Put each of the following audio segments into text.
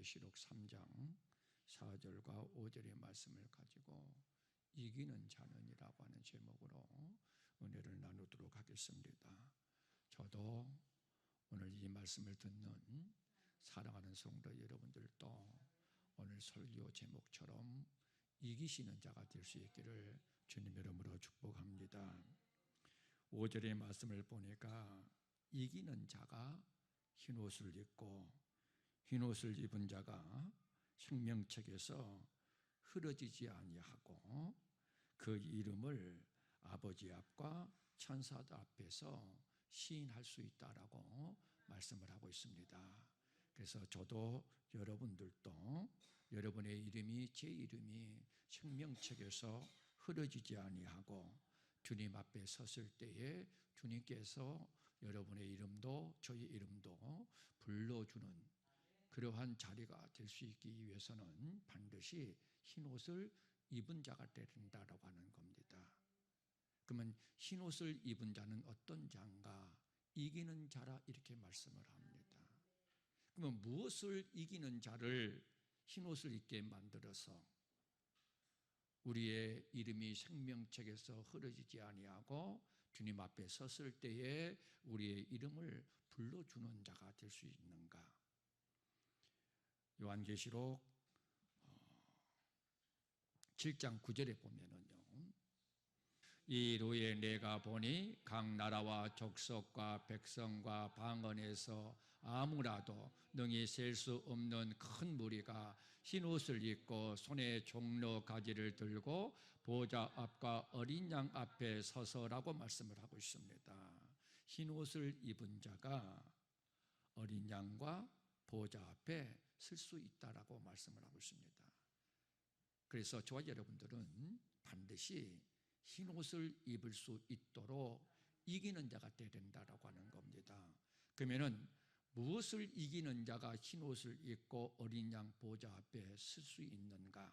요한계시록 3장 4절과 5절의 말씀을 가지고 이기는 자는이라고 하는 제목으로 은혜를 나누도록 하겠습니다. 저도 오늘 이 말씀을 듣는 사랑하는 성도 여러분들도 오늘 설교 제목처럼 이기시는 자가 될 수 있기를 주님 이름으로 축복합니다. 5절의 말씀을 보니까 이기는 자가 흰옷을 입고 흰옷을 입은 자가 생명책에서 흐려지지 아니하고 그 이름을 아버지 앞과 천사들 앞에서 시인할 수 있다라고 말씀을 하고 있습니다. 그래서 저도 여러분들도 여러분의 이름이 제 이름이 생명책에서 흐려지지 아니하고 주님 앞에 섰을 때에 주님께서 여러분의 이름도 저희 이름도 불러주는 그러한 자리가 될 수 있기 위해서는 반드시 흰옷을 입은 자가 되야 된다고 하는 겁니다. 그러면 흰옷을 입은 자는 어떤 자인가? 이기는 자라 이렇게 말씀을 합니다. 그러면 무엇을 이기는 자를 흰옷을 입게 만들어서 우리의 이름이 생명책에서 흐려지지 아니하고 주님 앞에 섰을 때에 우리의 이름을 불러주는 자가 될 수 있는가? 요한계시록 7장 9절에 보면은요, 이후에 내가 보니 각 나라와 족속과 백성과 방언에서 아무라도 능히 셀 수 없는 큰 무리가 흰옷을 입고 손에 종로 가지를 들고 보좌 앞과 어린 양 앞에 서서라고 말씀을 하고 있습니다. 흰옷을 입은 자가 어린 양과 보좌 앞에 설 수 있다라고 말씀을 하고 있습니다. 그래서 저와 여러분들은 반드시 흰옷을 입을 수 있도록 이기는 자가 되어야 된다라고 하는 겁니다. 그러면은 무엇을 이기는 자가 흰옷을 입고 어린 양 보좌 앞에 설 수 있는가?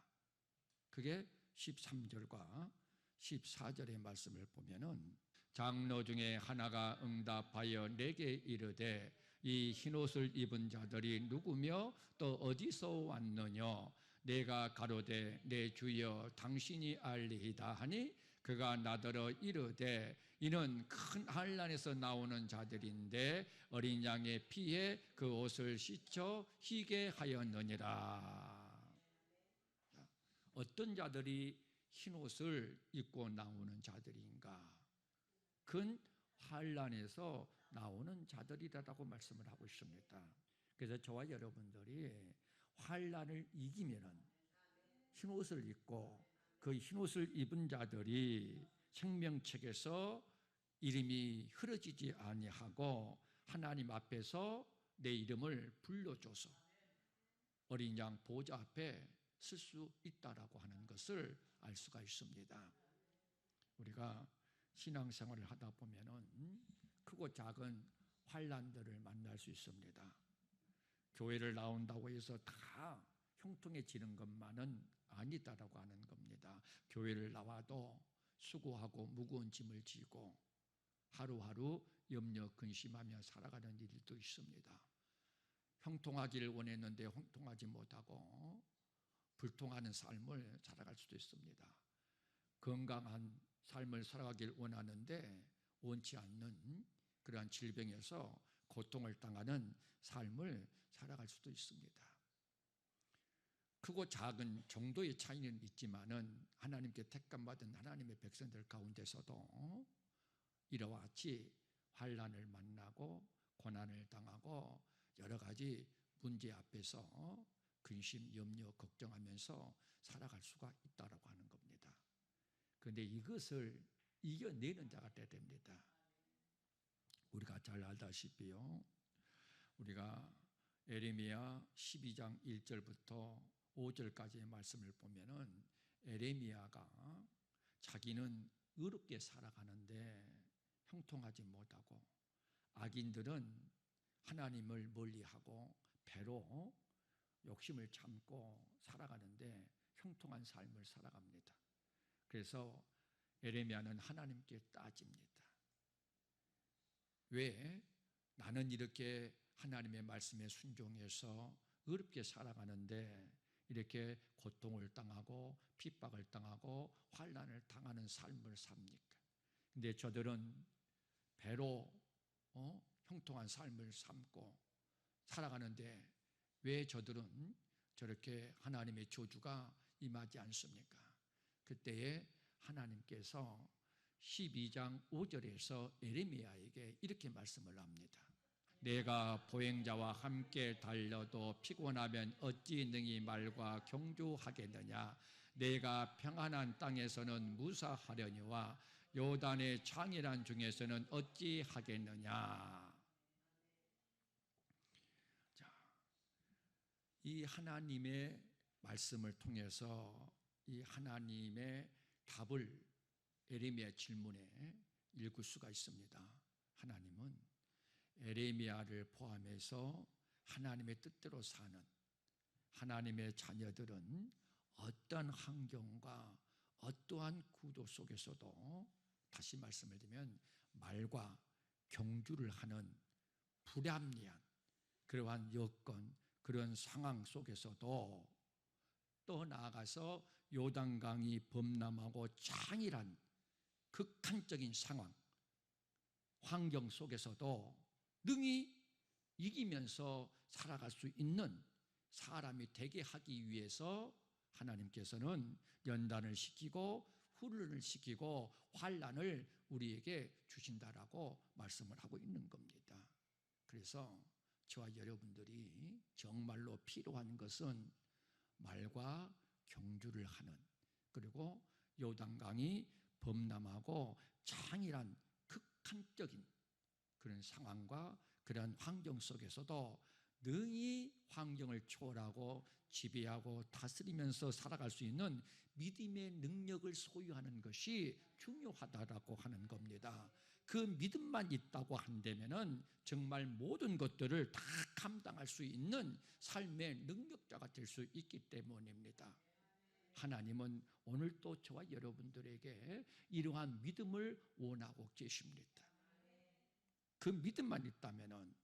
그게 13절과 14절의 말씀을 보면은 장로 중에 하나가 응답하여 내게 이르되 이 흰옷을 입은 자들이 누구며 또 어디서 왔느냐? 내가 가로되 내 주여 당신이 알리이다 하니 그가 나더러 이르되 이는 큰 환난에서 나오는 자들인데 어린 양의 피에 그 옷을 씻어 희게 하였느니라. 어떤 자들이 흰옷을 입고 나오는 자들인가? 그건 환난에서 나오는 자들이라고 말씀을 하고 있습니다. 그래서 저와 여러분들이 환난을 이기면은 흰옷을 입고 그 흰옷을 입은 자들이 생명책에서 이름이 흐려지지 아니하고 하나님 앞에서 내 이름을 불러줘서 어린 양 보좌 앞에 설 수 있다라고 하는 것을 알 수가 있습니다. 우리가 신앙생활을 하다 보면은 크고 작은 환난들을 만날 수 있습니다. 교회를 나온다고 해서 다 형통해지는 것만은 아니다라고 하는 겁니다. 교회를 나와도 수고하고 무거운 짐을 지고 하루하루 염려 근심하며 살아가는 일도 있습니다. 형통하기를 원했는데 형통하지 못하고 불통하는 삶을 살아갈 수도 있습니다. 건강한 삶을 살아가길 원하는데 원치 않는 그러한 질병에서 고통을 당하는 삶을 살아갈 수도 있습니다. 크고 작은 정도의 차이는 있지만은 하나님께 택감받은 하나님의 백성들 가운데서도 이와 같이 환난을 만나고 고난을 당하고 여러 가지 문제 앞에서 근심, 염려, 걱정하면서 살아갈 수가 있다라고 하는 겁니다. 그런데 이것을 이겨내는 자가 되어야 됩니다. 우리가 잘 알다시피요, 우리가 에레미야 12장 1절부터 5절까지의 말씀을 보면은 에레미야가 자기는 의롭게 살아가는데 형통하지 못하고 악인들은 하나님을 멀리하고 배로 욕심을 참고 살아가는데 형통한 삶을 살아갑니다. 그래서 에레미야는 하나님께 따집니다. 왜 나는 이렇게 하나님의 말씀에 순종해서 어렵게 살아가는데 이렇게 고통을 당하고 핍박을 당하고 환난을 당하는 삶을 삽니까? 근데 저들은 배로 형통한 삶을 삶고 살아가는데 왜 저들은 저렇게 하나님의 저주가 임하지 않습니까? 그때에 하나님께서 12장 5절에서 에레미야에게 이렇게 말씀을 합니다. 내가 보행자와 함께 달려도 피곤하면 어찌 능히 말과 경주하겠느냐. 내가 평안한 땅에서는 무사하려니와 요단의 창이란 중에서는 어찌 하겠느냐. 자, 이 하나님의 말씀을 통해서 이 하나님의 답을 에레미야 질문에 읽을 수가 있습니다. 하나님은 에레미야를 포함해서 하나님의 뜻대로 사는 하나님의 자녀들은 어떤 환경과 어떠한 구도 속에서도 다시 말씀을 드리면 말과 경주를 하는 불합리한 그러한 여건, 그런 상황 속에서도 또 나아가서 요단강이 범람하고 장일한 극한적인 상황, 환경 속에서도 능히 이기면서 살아갈 수 있는 사람이 되게 하기 위해서 하나님께서는 연단을 시키고 훈련을 시키고 환난을 우리에게 주신다라고 말씀을 하고 있는 겁니다. 그래서 저와 여러분들이 정말로 필요한 것은 말과 경주를 하는, 그리고 요단강이 범람하고 장일한 극한적인 그런 상황과 그런 환경 속에서도 능히 환경을 초월하고 지배하고 다스리면서 살아갈 수 있는 믿음의 능력을 소유하는 것이 중요하다라고 하는 겁니다. 그 믿음만 있다고 한다면은 정말 모든 것들을 다 감당할 수 있는 삶의 능력자가 될 수 있기 때문입니다. 하나님은 오늘도 저와 여러분들에게 이러한 믿음을 원하고 계십니다. 그 믿음만 있다면은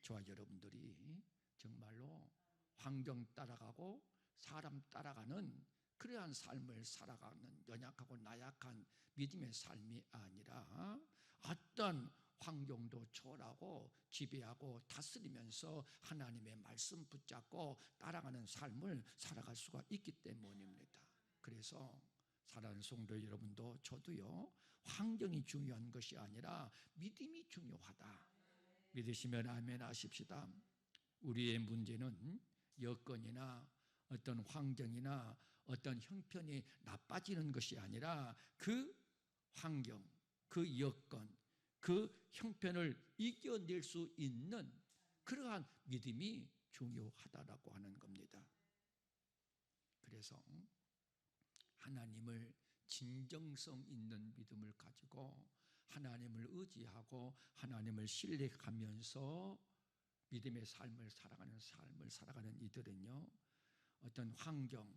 저와 여러분들이 정말로 환경 따라가고 사람 따라가는 그러한 삶을 살아가는 연약하고 나약한 믿음의 삶이 아니라 어떤 환경도 초월하고 지배하고 다스리면서 하나님의 말씀 붙잡고 따라가는 삶을 살아갈 수가 있기 때문입니다. 그래서 사랑하는 성도 여러분도 저도요, 환경이 중요한 것이 아니라 믿음이 중요하다. 믿으시면 아멘 하십시다. 우리의 문제는 여건이나 어떤 환경이나 어떤 형편이 나빠지는 것이 아니라 그 환경, 그 여건, 그 형편을 이겨낼 수 있는 그러한 믿음이 중요하다라고 하는 겁니다. 그래서 하나님을 진정성 있는 믿음을 가지고 하나님을 의지하고 하나님을 신뢰하면서 믿음의 삶을 살아가는 이들은요, 어떤 환경,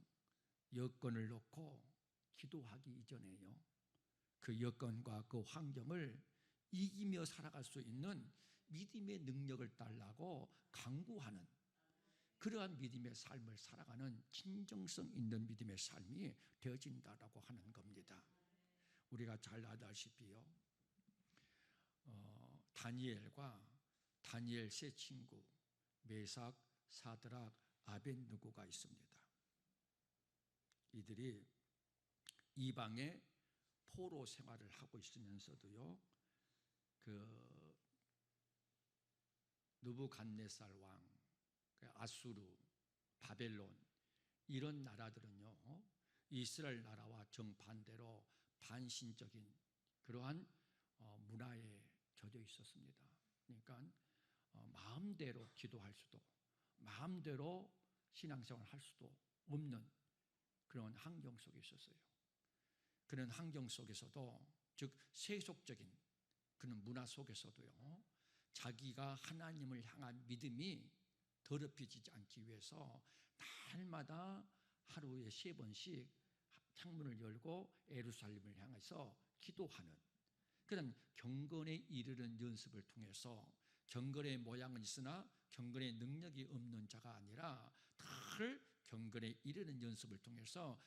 여건을 놓고 기도하기 이전에요, 그 여건과 그 환경을 이기며 살아갈 수 있는 믿음의 능력을 달라고 강구하는 그러한 믿음의 삶을 살아가는 진정성 있는 믿음의 삶이 되어진다라고 하는 겁니다. 우리가 잘 알다시피요, 다니엘과 다니엘 세 친구 메삭, 사드락, 아벳느고가 있습니다. 이들이 이방의 포로 생활을 하고 있으면서도요, 그 느부갓네살 왕, 아수르, 바벨론 이런 나라들은요, 이스라엘 나라와 정반대로 반신적인 그러한 문화에 젖어 있었습니다. 그러니까 마음대로 기도할 수도 마음대로 신앙생활을 할 수도 없는 그런 환경 속에 있었어요. 그런 환경 속에서도, 즉 세속적인 그런 문화 속에서도요, 자기가 하나님을 향한 믿음이 더럽혀지지 않기 위해서 날마다 하루에 3번씩 창문을 열고 예루살렘을 향해서 기도하는 그런 경건에 이르는 연습을 통해서 경건의 모양은 있으나 경건의 능력이 없는 자가 아니라 늘 경건에 이르는 연습을 통해서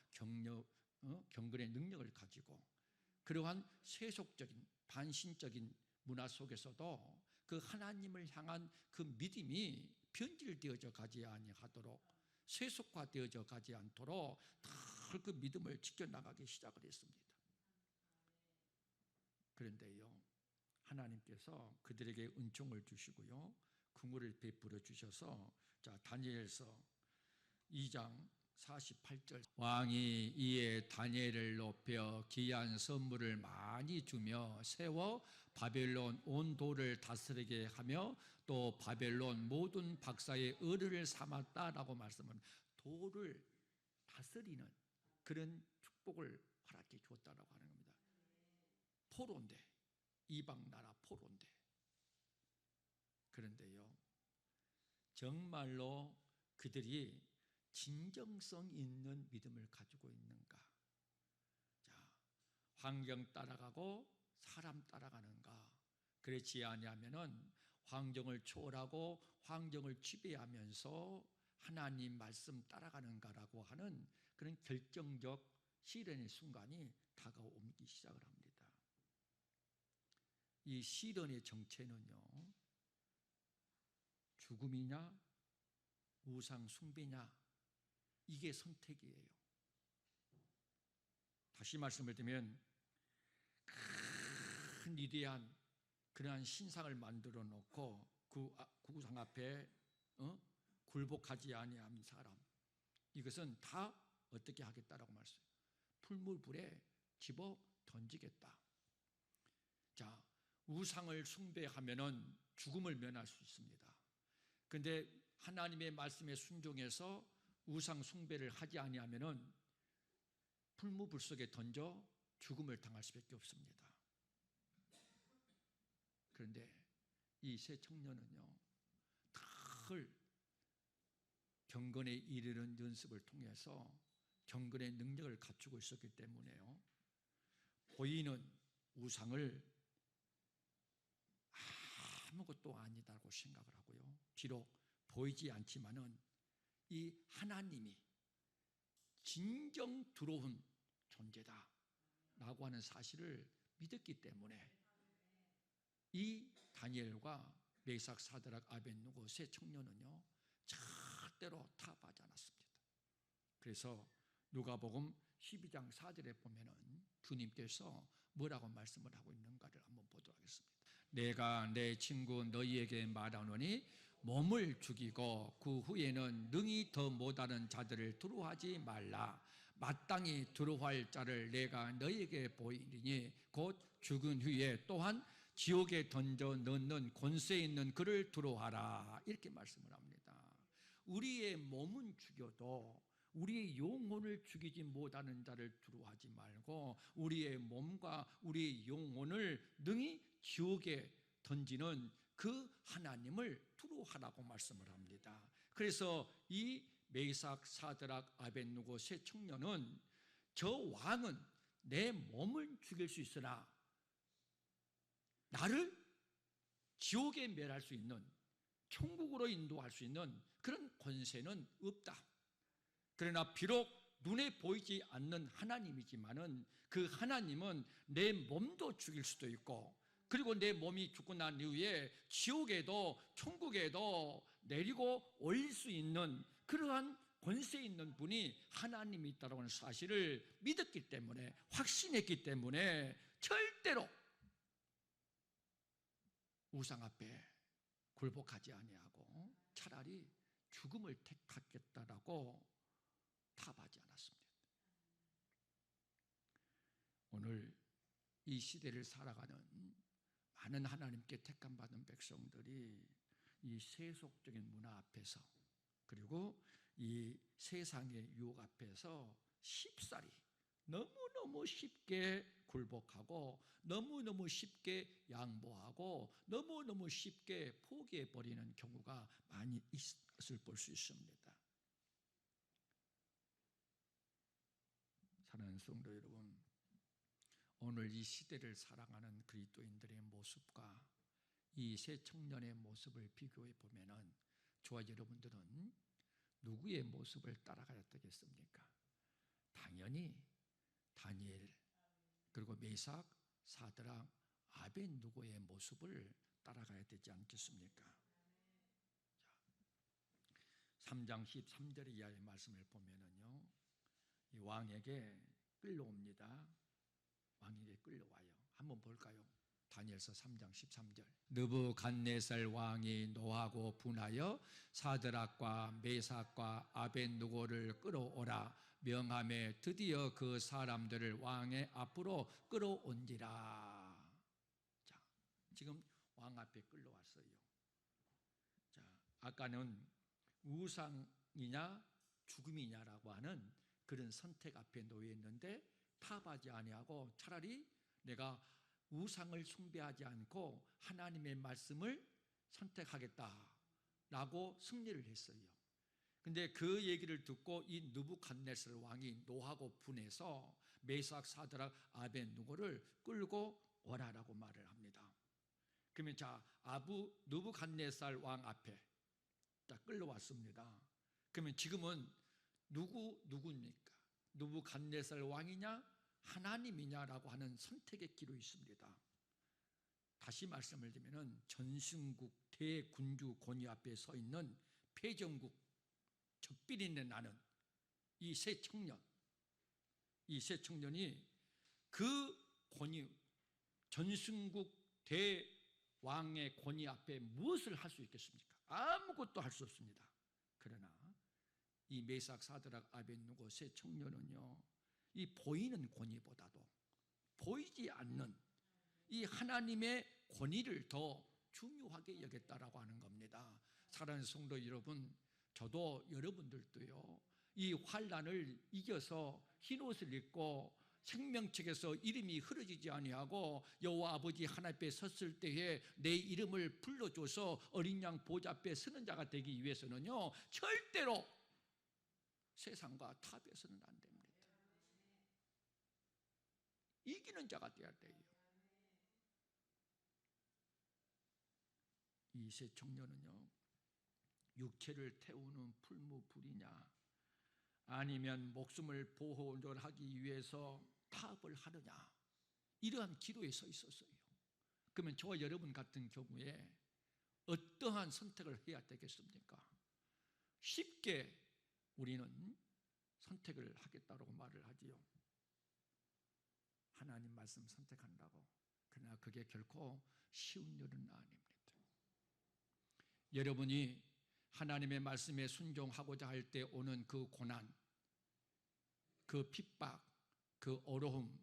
경건의 능력을 가지고 그러한 세속적인 반신적인 문화 속에서도 그 하나님을 향한 그 믿음이 변질되어져 가지 아니하도록 세속화되어져 가지 않도록 늘 그 믿음을 지켜나가기 시작을 했습니다. 그런데요, 하나님께서 그들에게 은총을 주시고요, 긍휼을 베풀어 주셔서 자, 다니엘서 2장 48절 왕이 이에 다니엘을 높여 귀한 선물을 많이 주며 세워 바벨론 온 도를 다스리게 하며 또 바벨론 모든 박사의 의뢰를 삼았다라고 말씀합니다. 도를 다스리는 그런 축복을 허락해 주었다라고 하는 겁니다. 포로인데, 이방 나라 포로인데. 그런데요, 정말로 그들이 진정성 있는 믿음을 가지고 있는가? 자, 환경 따라가고 사람 따라가는가? 그렇지 아니하면은 환경을 초월하고 환경을 지배하면서 하나님 말씀 따라가는가라고 하는 그런 결정적 시련의 순간이 다가오기 시작을 합니다. 이 시련의 정체는요, 죽음이냐 우상 숭배냐, 이게 선택이에요. 다시 말씀을 드리면 큰 위대한 그러한 신상을 만들어 놓고 그 우상 앞에 굴복하지 아니한 사람, 이것은 다 어떻게 하겠다라고 말씀해요. 풀물불에 집어 던지겠다. 자, 우상을 숭배하면은 죽음을 면할 수 있습니다. 그런데 하나님의 말씀에 순종해서 우상 숭배를 하지 아니하면은 풀무불 속에 던져 죽음을 당할 수밖에 없습니다. 그런데 이 세 청년은요, 늘 경건에 이르는 연습을 통해서 경건의 능력을 갖추고 있었기 때문에요, 보이는 우상을 아무것도 아니다고 생각을 하고요, 비록 보이지 않지만은 이 하나님이 진정 들어온 존재다 라고 하는 사실을 믿었기 때문에 이 다니엘과 메삭 사드락 아벳느고 세 청년은요 절대로 타협하지 않았습니다. 그래서 누가복음 12장 4절에 보면은 주님께서 뭐라고 말씀을 하고 있는가를 한번 보도록 하겠습니다. 내가 내 친구 너희에게 말하노니 몸을 죽이고 그 후에는 능히 더 못하는 자들을 두려워하지 말라. 마땅히 두려워할 자를 내가 너희에게 보이리니 곧 죽은 후에 또한 지옥에 던져 넣는 권세 있는 그를 두려워하라. 이렇게 말씀을 합니다. 우리의 몸은 죽여도 우리의 영혼을 죽이지 못하는 자를 두려워하지 말고 우리의 몸과 우리의 영혼을 능히 지옥에 던지는 그 하나님을 두려워하라고 말씀을 합니다. 그래서 이 메삭 사드락 아벳느고 세 청년은 저 왕은 내 몸을 죽일 수 있으나 나를 지옥에 멸할 수 있는, 천국으로 인도할 수 있는 그런 권세는 없다. 그러나 비록 눈에 보이지 않는 하나님이지만은 그 하나님은 내 몸도 죽일 수도 있고, 그리고 내 몸이 죽고 난 이후에 지옥에도 천국에도 내리고 올릴 수 있는 그러한 권세 있는 분이 하나님이 있다고 하는 사실을 믿었기 때문에, 확신했기 때문에 절대로 우상 앞에 굴복하지 아니하고 차라리 죽음을 택하겠다라고 타협하지 않았습니다. 오늘 이 시대를 살아가는 많은 하나님께 택함받은 백성들이 이 세속적인 문화 앞에서, 그리고 이 세상의 유혹 앞에서 쉽사리 너무너무 쉽게 굴복하고 너무너무 쉽게 양보하고 너무너무 쉽게 포기해버리는 경우가 많이 있을 볼 수 있습니다. 사랑하는 성도 여러분, 오늘 이 시대를 살아가는 그리스도인들의 모습과 이 세 청년의 모습을 비교해 보면은 저와 여러분들은 누구의 모습을 따라가야 되겠습니까? 당연히 다니엘, 그리고 메삭, 사드락, 아벤누고의 모습을 따라가야 되지 않겠습니까? 3장 13절 이하의 말씀을 보면은요, 이 왕에게 끌려옵니다. 왕에게 끌려와요. 한번 볼까요? 다니엘서 3장 13절. 느부갓네살 왕이 노하고 분하여 사드락과 메삭과 아벤누고를 끌어오라 명함에 드디어 그 사람들을 왕의 앞으로 끌어온지라. 자, 지금 왕 앞에 끌려왔어요. 자, 아까는 우상이냐 죽음이냐라고 하는 그런 선택 앞에 놓여 있는데 타협하지 아니하고 차라리 내가 우상을 숭배하지 않고 하나님의 말씀을 선택하겠다라고 승리를 했어요. 근데 그 얘기를 듣고 이 느부갓네살 왕이 노하고 분해서 메삭, 사드락, 아벤누고를 끌고 오라라고 말을 합니다. 그러면 자, 느부갓네살 왕 앞에 딱 끌려왔습니다. 그러면 지금은 누구입니까? 느부갓네살 왕이냐 하나님이냐라고 하는 선택의 길로 있습니다. 다시 말씀을 드리면 전승국 대군주 권위 앞에 서 있는 패전국 적비린내 나는 이 세 청년이 그 권위, 전승국 대왕의 권위 앞에 무엇을 할 수 있겠습니까? 아무것도 할 수 없습니다. 그러나 이 메삭, 사드락, 아벤누고 세 청년은요, 이 보이는 권위보다도 보이지 않는 이 하나님의 권위를 더 중요하게 여겼다라고 하는 겁니다. 사랑하는 성도 여러분, 저도 여러분들도요, 이 환난을 이겨서 흰옷을 입고 생명책에서 이름이 흐려지지 아니하고 여호와 아버지 하나님 앞에 섰을 때에 내 이름을 불러줘서 어린 양 보좌 앞에 서는 자가 되기 위해서는요, 절대로 세상과 타협해서는 안 됩니다. 이기는 자가 되어야 돼요. 이 세 청년은요, 육체를 태우는 풀무불이냐 아니면 목숨을 보호하기 위해서 타협을 하느냐, 이러한 기로에 서 있었어요. 그러면 저와 여러분 같은 경우에 어떠한 선택을 해야 되겠습니까? 쉽게 우리는 선택을 하겠다고 말을 하지요. 하나님 말씀 선택한다고. 그러나 그게 결코 쉬운 일은 아닙니다. 여러분이 하나님의 말씀에 순종하고자 할 때 오는 그 고난, 그 핍박, 그 어려움,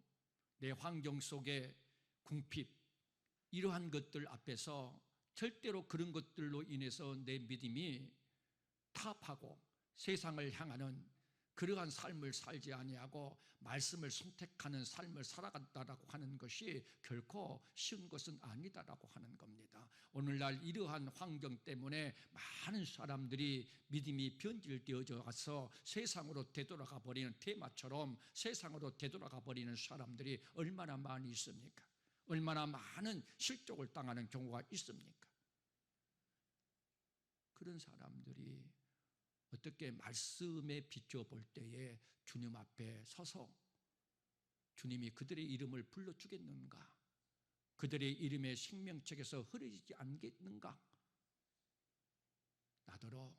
내 환경 속의 궁핍, 이러한 것들 앞에서 절대로 그런 것들로 인해서 내 믿음이 타협하고 세상을 향하는 그러한 삶을 살지 아니하고 말씀을 선택하는 삶을 살아간다라고 하는 것이 결코 쉬운 것은 아니다라고 하는 겁니다. 오늘날 이러한 환경 때문에 많은 사람들이 믿음이 변질되어져 가서 세상으로 되돌아가 버리는 테마처럼 세상으로 되돌아가 버리는 사람들이 얼마나 많이 있습니까? 얼마나 많은 실족을 당하는 경우가 있습니까? 그런 사람들이 어떻게 말씀에 비춰볼 때에 주님 앞에 서서 주님이 그들의 이름을 불러주겠는가? 그들의 이름의 생명책에서 흐려지지 않겠는가? 나더러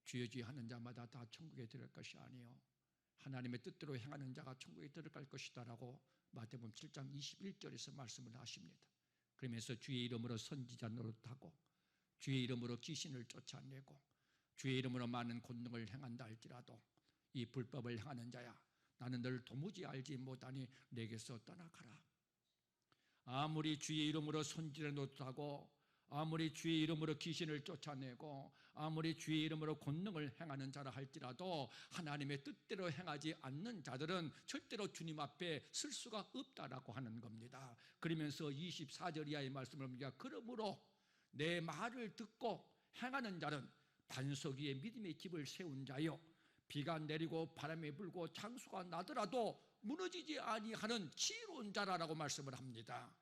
주여 주여 하는 자마다 다 천국에 들어갈 것이 아니요 하나님의 뜻대로 행하는 자가 천국에 들어갈 것이다 라고 마태복음 7장 21절에서 말씀을 하십니다. 그러면서 주의 이름으로 선지자 노릇하고 주의 이름으로 귀신을 쫓아내고 주의 이름으로 많은 권능을 행한다 할지라도 이 불법을 행하는 자야, 나는 너를 도무지 알지 못하니 내게서 떠나가라. 아무리 주의 이름으로 선지를 노릇하고 아무리 주의 이름으로 귀신을 쫓아내고 아무리 주의 이름으로 권능을 행하는 자라 할지라도 하나님의 뜻대로 행하지 않는 자들은 절대로 주님 앞에 설 수가 없다라고 하는 겁니다. 그러면서 24절 이하의 말씀을 보니까 그러므로 내 말을 듣고 행하는 자는 반석 위에 믿음의 집을 세운 자요 비가 내리고 바람이 불고 창수가 나더라도 무너지지 아니하는 지혜로운 자라라고 말씀을 합니다.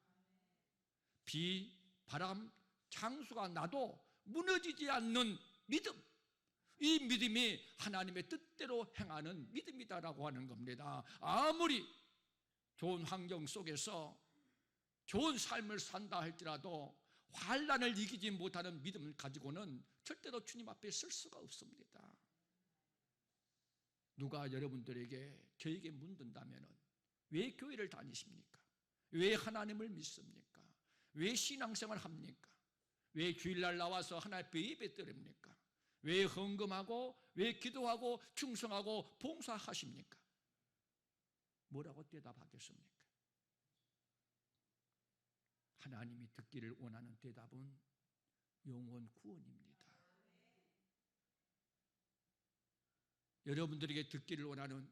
비, 바람, 창수가 나도 무너지지 않는 믿음, 이 믿음이 하나님의 뜻대로 행하는 믿음이다라고 하는 겁니다. 아무리 좋은 환경 속에서 좋은 삶을 산다 할지라도 환난을 이기지 못하는 믿음을 가지고는 절대로 주님 앞에 설 수가 없습니다. 누가 여러분들에게 저에게 묻는다면 왜 교회를 다니십니까? 왜 하나님을 믿습니까? 왜 신앙생활을 합니까? 왜 주일날 나와서 하나님 앞에 예배 드립니까? 왜 헌금하고 왜 기도하고 충성하고 봉사하십니까? 뭐라고 대답하겠습니까? 하나님이 듣기를 원하는 대답은 영혼 구원입니다. 여러분들에게 듣기를 원하는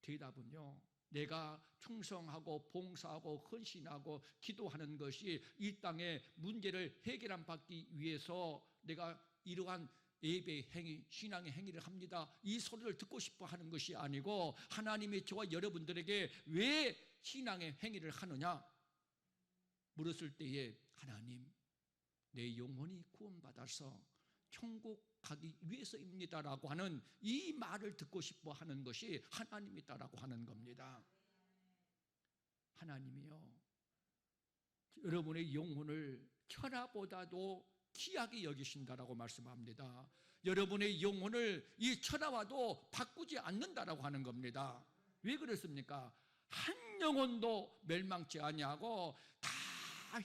대답은요, 내가 충성하고 봉사하고 헌신하고 기도하는 것이 이 땅의 문제를 해결받기 위해서 내가 이러한 예배 행위, 신앙의 행위를 합니다, 이 소리를 듣고 싶어 하는 것이 아니고, 하나님이 저와 여러분들에게 왜 신앙의 행위를 하느냐 물었을 때에, 하나님, 내 영혼이 구원받아서 천국 가기 위해서입니다라고 하는 이 말을 듣고 싶어 하는 것이 하나님이다라고 하는 겁니다. 하나님이요, 여러분의 영혼을 천하보다도 귀하게 여기신다라고 말씀합니다. 여러분의 영혼을 이 천하와도 바꾸지 않는다라고 하는 겁니다. 왜 그렇습니까? 한 영혼도 멸망치 아니하고 다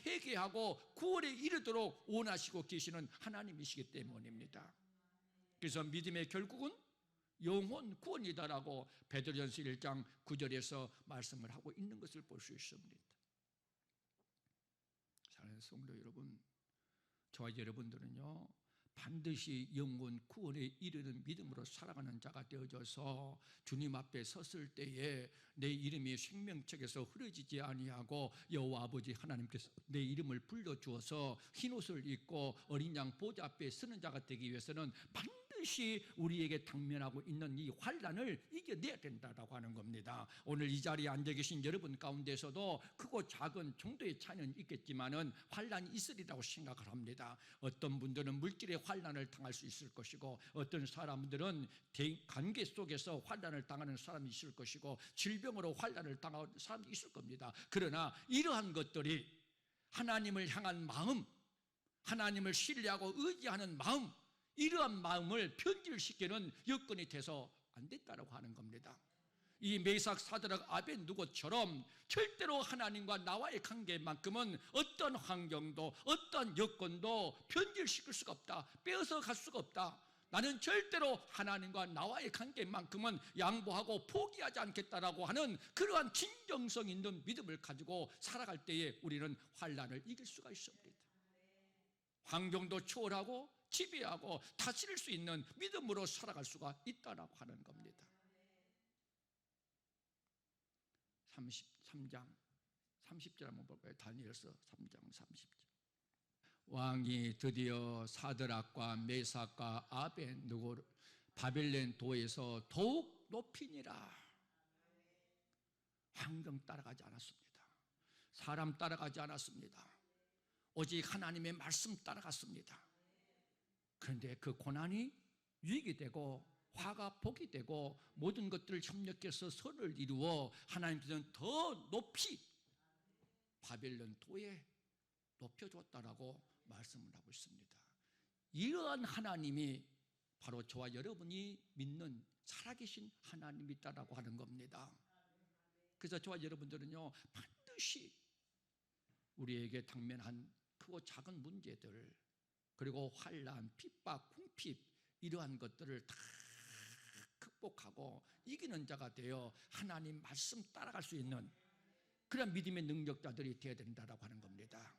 회개하고 구원에 이르도록 원하시고 계시는 하나님이시기 때문입니다. 그래서 믿음의 결국은 영혼 구원이다라고 베드로전서 1장 9절에서 말씀을 하고 있는 것을 볼 수 있습니다. 사랑하는 성도 여러분, 저와 여러분들은요, 반드시 영혼 구원에 이르는 믿음으로 살아가는 자가 되어져서 주님 앞에 섰을 때에 내 이름이 생명책에서 흐려지지 아니하고 여호와 아버지 하나님께서 내 이름을 불러주어서 흰옷을 입고 어린 양 보좌 앞에 서는 자가 되기 위해서는 반드시 우리에게 당면하고 있는 이 환난을 이겨내야 된다고 하는 겁니다. 오늘 이 자리에 앉아 계신 여러분 가운데서도 크고 작은 정도의 차이는 있겠지만은 환난이 있으리라고 생각을 합니다. 어떤 분들은 물질의 환난을 당할 수 있을 것이고, 어떤 사람들은 관계 속에서 환난을 당하는 사람이 있을 것이고, 질병으로 환난을 당하는 사람이 있을 겁니다. 그러나 이러한 것들이 하나님을 향한 마음, 하나님을 신뢰하고 의지하는 마음, 이러한 마음을 변질시키는 여건이 돼서 안 됐다고 하는 겁니다. 이 메삭 사드락 아벤누고처럼 절대로 하나님과 나와의 관계만큼은 어떤 환경도 어떤 여건도 변질시킬 수가 없다, 빼앗아 갈 수가 없다. 나는 절대로 하나님과 나와의 관계만큼은 양보하고 포기하지 않겠다라고 하는 그러한 진정성 있는 믿음을 가지고 살아갈 때에 우리는 환난을 이길 수가 있습니다. 환경도 초월하고 지배하고 다스릴 수 있는 믿음으로 살아갈 수가 있다라고 하는 겁니다. 33장 30절 한번 볼까요? 다니엘서 3장 30절. 왕이 드디어 사드락과 메삭과 아벤누고를 바벨론 도에서 더욱 높이니라. 환경 따라가지 않았습니다. 사람 따라가지 않았습니다. 오직 하나님의 말씀 따라갔습니다. 그런데 그 고난이 유익이 되고 화가 복이 되고 모든 것들을 협력해서 선을 이루어 하나님께서는 더 높이 바벨론 도에 높여줬다라고 말씀을 하고 있습니다. 이러한 하나님이 바로 저와 여러분이 믿는 살아계신 하나님이다라고 하는 겁니다. 그래서 저와 여러분들은요, 반드시 우리에게 당면한 크고 작은 문제들, 그리고 환난, 핍박, 궁핍, 이러한 것들을 다 극복하고 이기는 자가 되어 하나님 말씀 따라갈 수 있는 그런 믿음의 능력자들이 되어야 된다고 하는 겁니다.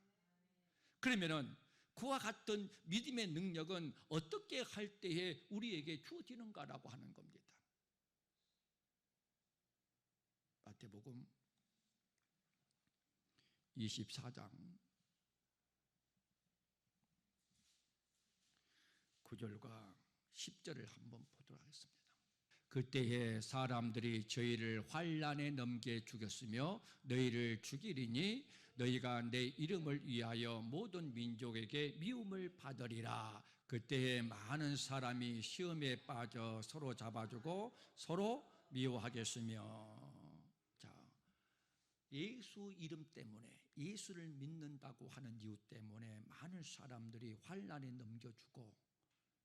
그러면은 그와 같은 믿음의 능력은 어떻게 할 때에 우리에게 주어지는가라고 하는 겁니다. 마태복음 24장 9절과 10절을 한번 보도록 하겠습니다. 그때에 사람들이 저희를 환난에 넘겨 죽였으며 너희를 죽이리니 너희가 내 이름을 위하여 모든 민족에게 미움을 받으리라. 그때에 많은 사람이 시험에 빠져 서로 잡아주고 서로 미워하겠으며. 자, 예수 이름 때문에, 예수를 믿는다고 하는 이유 때문에 많은 사람들이 환난에 넘겨주고,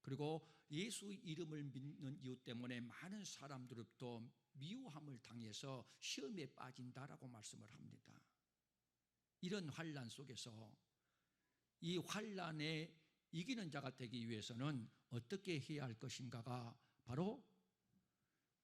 그리고 예수 이름을 믿는 이유 때문에 많은 사람들로부터 미워함을 당해서 시험에 빠진다라고 말씀을 합니다. 이런 환난 속에서 이 환난에 이기는 자가 되기 위해서는 어떻게 해야 할 것인가가 바로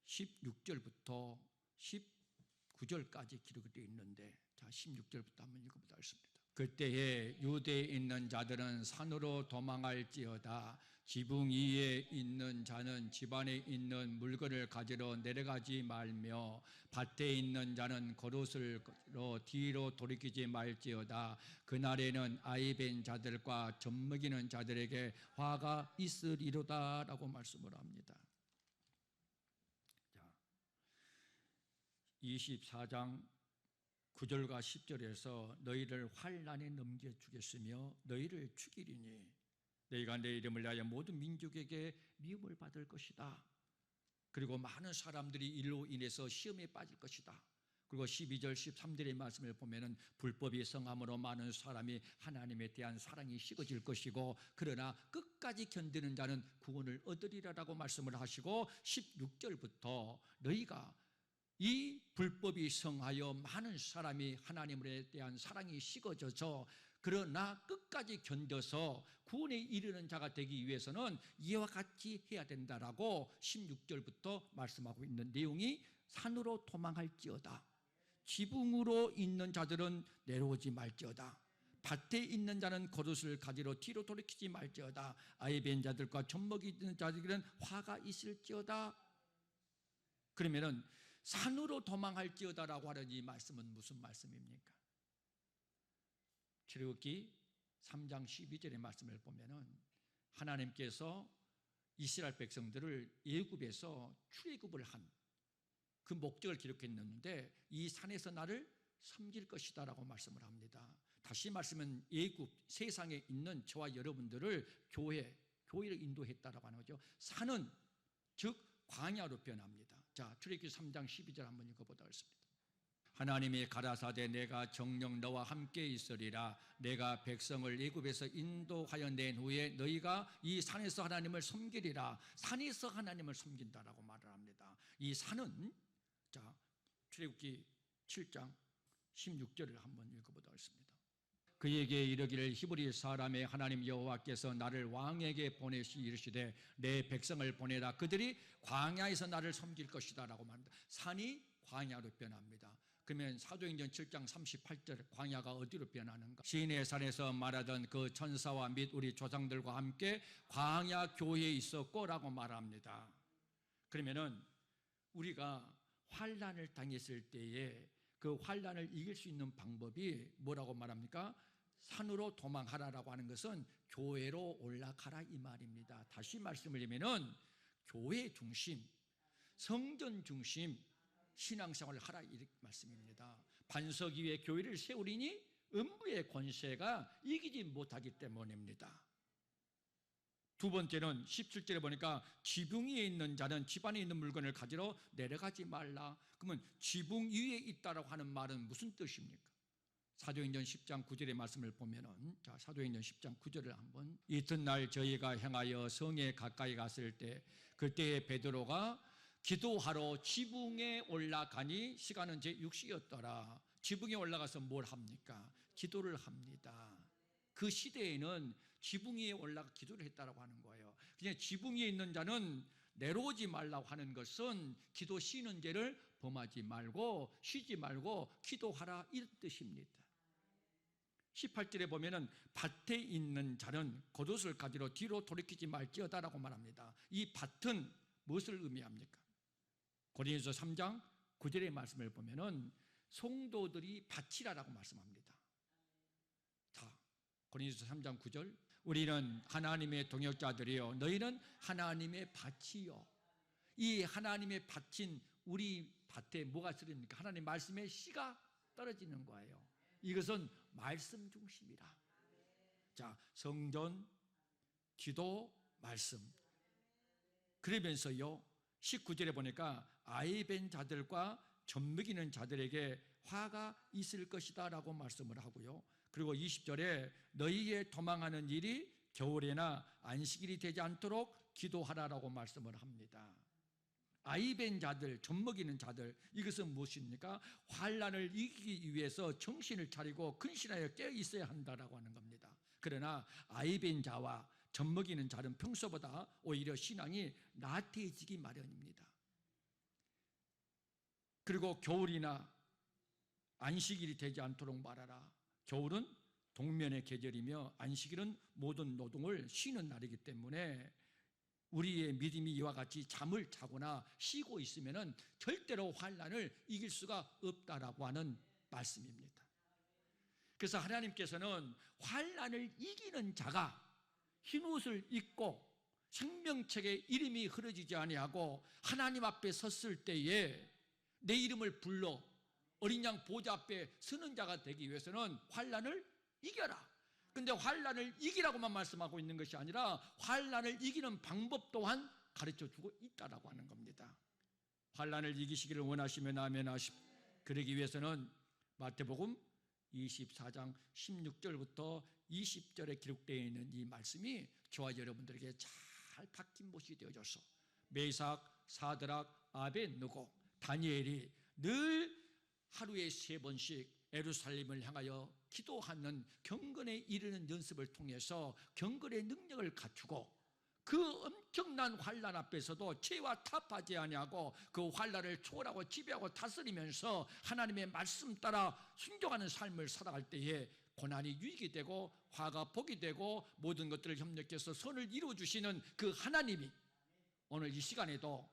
16절부터 19절까지 기록이 되어 있는데, 자, 16절부터 한번 읽어보도록 하겠습니다. 그때에 유대에 있는 자들은 산으로 도망할지어다. 지붕 위에 있는 자는 집안에 있는 물건을 가지러 내려가지 말며, 밭에 있는 자는 겉옷을 뒤로 돌이키지 말지어다. 그날에는 아이벤 자들과 젖먹이는 자들에게 화가 있으리로다 라고 말씀을 합니다. 자, 24장 9절과 10절에서 너희를 환난에 넘겨주겠으며 너희를 죽이리니 너희가 내 이름을 위하여 모든 민족에게 미움을 받을 것이다. 그리고 많은 사람들이 이로 인해서 시험에 빠질 것이다. 그리고 12절 13절의 말씀을 보면은 불법이 성함으로 많은 사람이 하나님에 대한 사랑이 식어질 것이고, 그러나 끝까지 견디는 자는 구원을 얻으리라라고 말씀을 하시고, 16절부터 너희가 이 불법이 성하여 많은 사람이 하나님에 대한 사랑이 식어져서 그러나 끝까지 견뎌서 구원에 이르는 자가 되기 위해서는 이와 같이 해야 된다라고 16절부터 말씀하고 있는 내용이, 산으로 도망할지어다. 지붕으로 있는 자들은 내려오지 말지어다. 밭에 있는 자는 겉옷을 가지러 뒤로 돌이키지 말지어다. 아이벤 자들과 젖먹이 있는 자들은 화가 있을지어다. 그러면은 산으로 도망할지어다라고 하는 이 말씀은 무슨 말씀입니까? 출애굽기 3장 12절의 말씀을 보면은 하나님께서 이스라엘 백성들을 애굽에서 출애굽을 한 그 목적을 기록했는데, 이 산에서 나를 섬길 것이다라고 말씀을 합니다. 다시 말씀은 애굽 세상에 있는 저와 여러분들을 교회를 인도했다라고 하는 거죠. 산은 즉 광야로 변합니다. 자, 출애굽기 3장 12절 한번 읽어보도록 하겠습니다. 하나님이 가라사대 내가 정녕 너와 함께 있으리라. 내가 백성을 애굽에서 인도하여 낸 후에 너희가 이 산에서 하나님을 섬기리라. 산에서 하나님을 섬긴다라고 말을 합니다. 이 산은, 자, 출애굽기 7장 16절을 한번 읽어보도록 하겠습니다. 그에게 이르기를 히브리 사람의 하나님 여호와께서 나를 왕에게 보내시 이르시되 내 백성을 보내라. 그들이 광야에서 나를 섬길 것이다 라고 말합니다. 산이 광야로 변합니다. 그러면 사도행전 7장 38절, 광야가 어디로 변하는가? 시내 산에서 말하던 그 천사와 및 우리 조상들과 함께 광야 교회에 있었고 라고 말합니다. 그러면은 우리가 환난을 당했을 때에 그 환난을 이길 수 있는 방법이 뭐라고 말합니까? 산으로 도망하라라고 하는 것은 교회로 올라가라 이 말입니다. 다시 말씀을 드리면은 교회 중심, 성전 중심 신앙생활을 하라 이 말씀입니다. 반석 위에 교회를 세우리니 음부의 권세가 이기지 못하기 때문입니다. 두 번째는 17절에 보니까 지붕 위에 있는 자는 집안에 있는 물건을 가지러 내려가지 말라. 그러면 지붕 위에 있다라고 하는 말은 무슨 뜻입니까? 사도행전 10장 9절의 말씀을 보면은, 자, 사도행전 10장 9절을 한번, 이튿날 저희가 향하여 성에 가까이 갔을 때 그때에 베드로가 기도하러 지붕에 올라가니 시간은 제 6시였더라. 지붕에 올라가서 뭘 합니까? 기도를 합니다. 그 시대에는 지붕 위에 올라가 기도를 했다라고 하는 거예요. 그냥 지붕 위에 있는 자는 내려오지 말라고 하는 것은 기도 쉬는 죄를 범하지 말고 쉬지 말고 기도하라 이런 뜻입니다. 18절에 보면은 밭에 있는 자는 겉옷을 가지러 뒤로 돌이키지 말지어다라고 말합니다. 이 밭은 무엇을 의미합니까? 고린도서 3장 9절의 말씀을 보면은 성도들이 밭이라고 말씀합니다. 자, 고린도서 3장 9절, 우리는 하나님의 동역자들이요 너희는 하나님의 밭이요. 이 하나님의 밭인 우리 밭에 뭐가 쓰립니까? 하나님 말씀의 씨가 떨어지는 거예요. 이것은 말씀 중심이라. 자, 성전, 기도, 말씀. 그러면서요 19절에 보니까 아이벤 자들과 젖먹이는 자들에게 화가 있을 것이다 라고 말씀을 하고요. 그리고 20절에 너희의 도망하는 일이 겨울에나 안식일이 되지 않도록 기도하라라고 말씀을 합니다. 아이벤 자들, 젖먹이는 자들, 이것은 무엇입니까? 환난을 이기기 위해서 정신을 차리고 근신하여 깨어 있어야 한다라고 하는 겁니다. 그러나 아이벤 자와 젖먹이는 자는 평소보다 오히려 신앙이 나태해지기 마련입니다. 그리고 겨울이나 안식일이 되지 않도록 말하라. 겨울은 동면의 계절이며 안식일은 모든 노동을 쉬는 날이기 때문에 우리의 믿음이 이와 같이 잠을 자거나 쉬고 있으면 절대로 환난을 이길 수가 없다라고 하는 말씀입니다. 그래서 하나님께서는 환난을 이기는 자가 흰옷을 입고 생명책에 이름이 흐려지지 아니하고 하나님 앞에 섰을 때에 내 이름을 불러 어린 양 보좌 앞에 서는 자가 되기 위해서는 환난을 이겨라. 그런데 환난을 이기라고만 말씀하고 있는 것이 아니라 환난을 이기는 방법 또한 가르쳐주고 있다라고 하는 겁니다. 환난을 이기시기를 원하시면 아멘 하십시오. 그러기 위해서는 마태복음 24장 16절부터 20절에 기록되어 있는 이 말씀이 저와 여러분들에게 잘 박힌 못이 되어져서 메삭, 사드락, 아벳느고, 다니엘이 늘 하루에 3번씩 예루살렘을 향하여 기도하는 경건에 이르는 연습을 통해서 경건의 능력을 갖추고 그 엄청난 환난 앞에서도 죄와 타파하지 아니하고 그 환난을 초월하고 지배하고 다스리면서 하나님의 말씀 따라 순종하는 삶을 살아갈 때에 고난이 유익이 되고 화가 복이 되고 모든 것들을 협력해서 선을 이루어주시는 그 하나님이 오늘 이 시간에도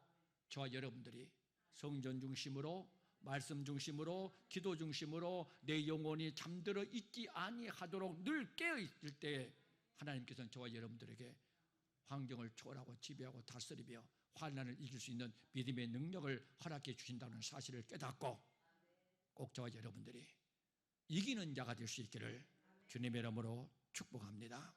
저와 여러분들이 성전 중심으로 말씀 중심으로 기도 중심으로 내 영혼이 잠들어 있지 아니하도록 늘 깨어 있을 때에 하나님께서는 저와 여러분들에게 환경을 초월하고 지배하고 다스리며 환난을 이길 수 있는 믿음의 능력을 허락해 주신다는 사실을 깨닫고 꼭 저와 여러분들이 이기는 자가 될 수 있기를 주님의 이름으로 축복합니다.